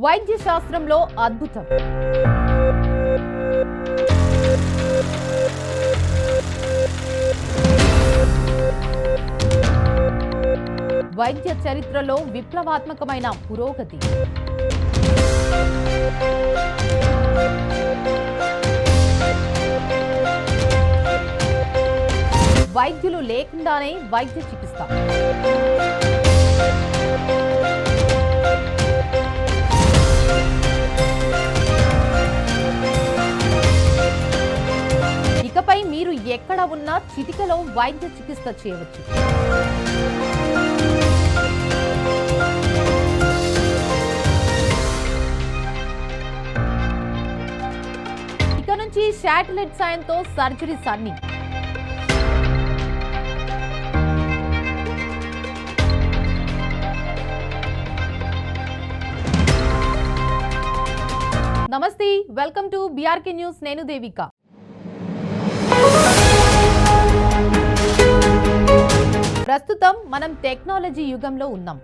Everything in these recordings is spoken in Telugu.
వైద్య శాస్త్రంలో అద్భుతం. వైద్య చరిత్రలో విప్లవాత్మకమైన పురోగతి. వైద్యులు లేకుండానే వైద్య చికిత్స. ఇకపై మీరు ఎక్కడ ఉన్నా చిటికలో వైద్య చికిత్స చేయవచ్చు. ఇక నుంచి శాటిలైట్ సాయంతో సర్జరీస్ అన్ని. నమస్తే, వెల్కమ్ టు బీఆర్కే న్యూస్. నేను దేవిక. ప్రస్తుతం మనం టెక్నాలజీ యుగంలో ఉన్నాం.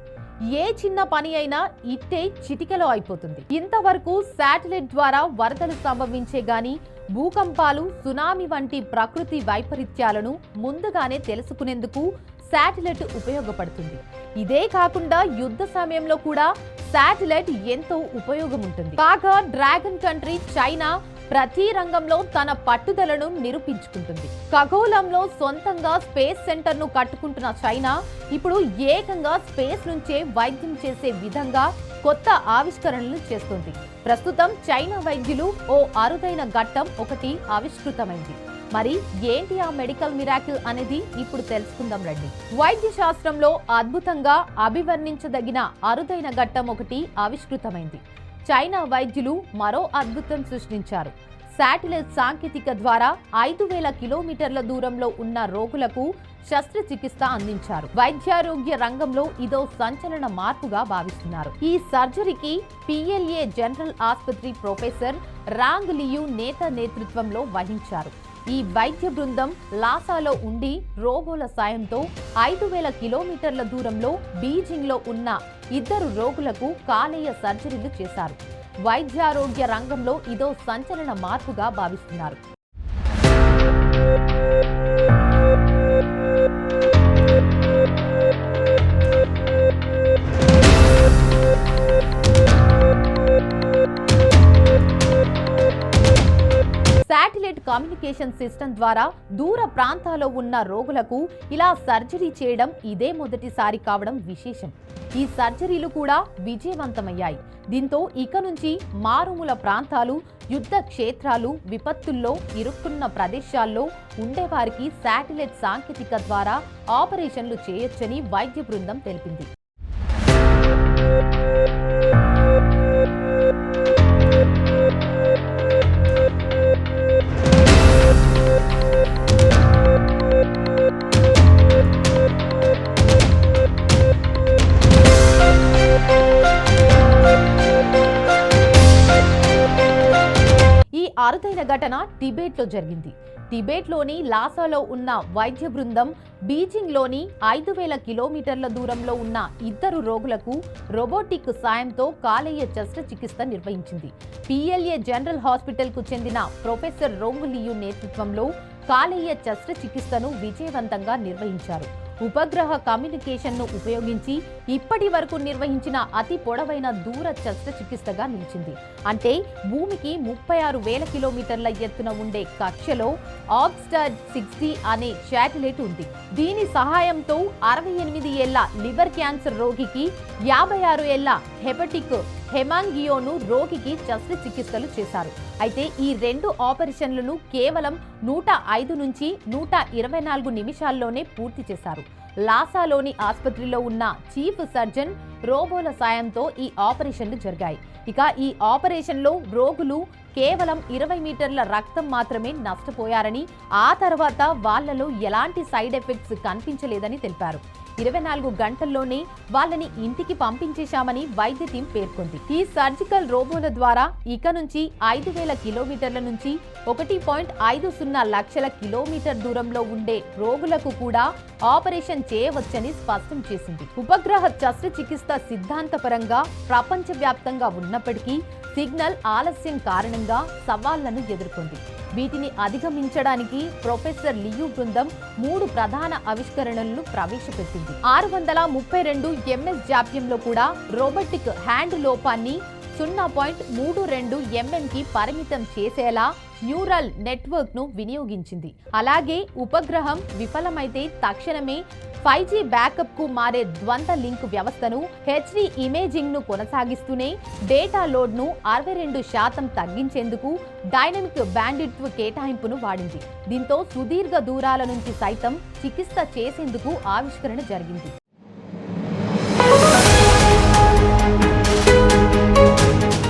ఏ చిన్న పని అయినా ఇట్టే చిటికెలో అయిపోతుంది. ఇంతవరకు శాటిలైట్ ద్వారా వరదలు సంభవించే గాని భూకంపాలు, సునామీ వంటి ప్రకృతి వైపరీత్యాలను ముందుగానే తెలుసుకునేందుకు శాటిలైట్ ఉపయోగపడుతుంది. ఇదే కాకుండా యుద్ధ సమయంలో కూడా శాటిలైట్ ఎంతో ఉపయోగం ఉంటుంది. కాగా డ్రాగన్ కంట్రీ చైనా ప్రతి రంగంలో తన పట్టుదలను నిరూపించుకుంటుంది. ఖగోళంలో సొంతంగా స్పేస్ సెంటర్ ను కట్టుకుంటున్న చైనా ఇప్పుడు ఏకంగా స్పేస్ నుంచే వైద్యం చేసే విధంగా కొత్త ఆవిష్కరణలు చేస్తుంది. ప్రస్తుతం చైనా వైద్యులు ఓ అరుదైన ఘట్టం ఒకటి ఆవిష్కృతమైంది. మరి ఏంటి ఆ మెడికల్ మిరాకిల్ అనేది ఇప్పుడు తెలుసుకుందాం రండి. వైద్య శాస్త్రంలో అద్భుతంగా అభివర్ణించదగిన అరుదైన ఘట్టం ఒకటి ఆవిష్కృతమైంది. చైనా వైద్యులు మరో అద్భుతం సృష్టించారు. శాటిలైట్ సాంకేతిక ద్వారా 5,000 కిలోమీటర్ల దూరంలో ఉన్న రోగులకు శస్త్రచికిత్స అందించారు. వైద్యారోగ్య రంగంలో ఇదో సంచలన మార్పుగా భావిస్తున్నారు. ఈ సర్జరీకి పిఎల్ఏ జనరల్ ఆసుపత్రి ప్రొఫెసర్ రాంగ్ లియు నేతృత్వంలో వహించారు. ఈ వైద్య బృందం లాసాలో ఉండి రోబోల సాయంతో 5,000 కిలోమీటర్ల దూరంలో బీజింగ్ లో ఉన్న 2 రోగులకు కాలేయ సర్జరీలు చేశారు. వైద్యారోగ్య రంగంలో ఇదో సంచలన మార్పుగా భావిస్తున్నారు. శాటిలైట్ కమ్యూనికేషన్ సిస్టమ్ ద్వారా దూర ప్రాంతాల్లో ఉన్న రోగులకు ఇలా సర్జరీ చేయడం ఇదే మొదటిసారి కావడం విశేషం. ఈ సర్జరీలు కూడా విజయవంతమయ్యాయి. దీంతో ఇక నుంచి మారుమూల ప్రాంతాలు, యుద్ధ క్షేత్రాలు, విపత్తుల్లో ఇరుక్కున్న ప్రదేశాల్లో ఉండేవారికి శాటిలైట్ సాంకేతిక ద్వారా ఆపరేషన్లు చేయొచ్చని వైద్య బృందం తెలిపింది. అరుదైన ఘటన టిబెట్ లో జరిగింది. టిబెట్ లోని లాసాలో ఉన్న వైద్య బృందం బీజింగ్ లోని 5,000 కిలోమీటర్ల దూరంలో ఉన్న 2 రోగులకు రోబోటిక్ సాయంతో కాలేయ శస్త్రచికిత్స నిర్వహించింది. పిఎల్ఏ జనరల్ హాస్పిటల్ కు చెందిన ప్రొఫెసర్ రోంగ్ లియు నేతృత్వంలో కాలేయ శస్త్రచికిత్సను విజయవంతంగా నిర్వహించారు. ఉపగ్రహ కమ్యూనికేషన్ ను ఉపయోగించి ఇప్పటి వరకు నిర్వహించిన అతి పొడవైన దూర శస్త్రచికిత్సగా నిలిచింది. అంటే భూమికి 36,000 కిలోమీటర్ల ఎత్తున ఉండే కక్షలో ఆక్స్టార్ 60 అనే శాటిలైట్ ఉంది. దీని సహాయంతో 68 ఏళ్ల లివర్ క్యాన్సర్ రోగికి, 56 ఏళ్ల హెపటిక్ హెమాంగియోను రోగికి శస్త్రచికిత్సలు చేశారు. అయితే ఈ 2 ఆపరేషన్లను కేవలం 105 నుంచి 124 నిమిషాల్లోనే పూర్తి చేశారు. లాసాలోని ఆసుపత్రిలో ఉన్న చీఫ్ సర్జన్ రోబోల సాయంతో ఈ ఆపరేషన్లు జరిగాయి. ఇక ఈ ఆపరేషన్లో రోగులు కేవలం 20 మీటర్ల రక్తం మాత్రమే నష్టపోయారని, ఆ తర్వాత వాళ్లలో ఎలాంటి సైడ్ ఎఫెక్ట్స్ కనిపించలేదని తెలిపారు. 24 గంటల్లోనే వాళ్ళని ఇంటికి పంపించేశామని వైద్య టీం పేర్కొంది. ఈ సర్జికల్ రోబోల ద్వారా ఇక నుంచి 5,000 కిలోమీటర్ల నుంచి 1.50 లక్షల కిలోమీటర్ దూరంలో ఉండే రోగులకు కూడా ఆపరేషన్ చేయవచ్చని స్పష్టం చేసింది. ఉపగ్రహ శస్త్రచికిత్స సిద్ధాంతపరంగా ప్రపంచవ్యాప్తంగా ఉన్నప్పటికీ సిగ్నల్ ఆలస్యం కారణంగా సవాళ్లను ఎదుర్కొంది. వీటిని అధిగమించడానికి ప్రొఫెసర్ లియు బృందం 3 ప్రధాన ఆవిష్కరణలను ప్రవేశపెట్టింది. 632 ms జాప్యంలో కూడా రోబోటిక్ హ్యాండ్ లోపాన్ని 0.32 mm కి పరిమితం చేసేలా న్యూరల్ నెట్వర్క్ ను వినియోగించింది. అలాగే ఉపగ్రహం విఫలమైతే తక్షణమే 5G బ్యాకప్ కు మారే ద్వంద్వ లింక్ వ్యవస్థను HD ఇమేజింగ్ ను కొనసాగిస్తూనే డేటా లోడ్ ను 62% తగ్గించేందుకు డైనమిక్ బ్యాండ్విడ్త్ కేటాయింపును వాడింది. దీంతో సుదీర్ఘ దూరాల నుంచి సైతం చికిత్స చేసేందుకు ఆవిష్కరణ జరిగింది.